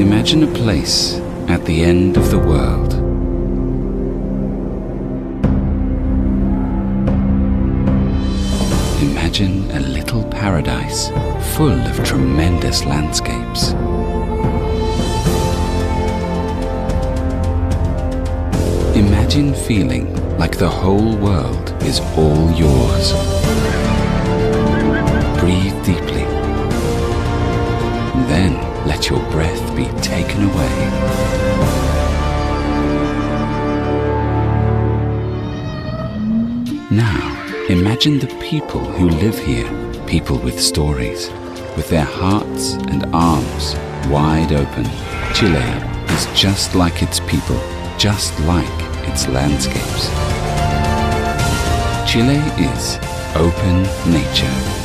Imagine a place at the end of the world. Imagine a little paradise full of tremendous landscapes. Imagine feeling like the whole world is all yours. Breathe deeply. Then let your breath be taken away. Now, imagine the people who live here, people with stories, with their hearts and arms wide open. Chile is just like its people, just like its landscapes. Chile is open nature.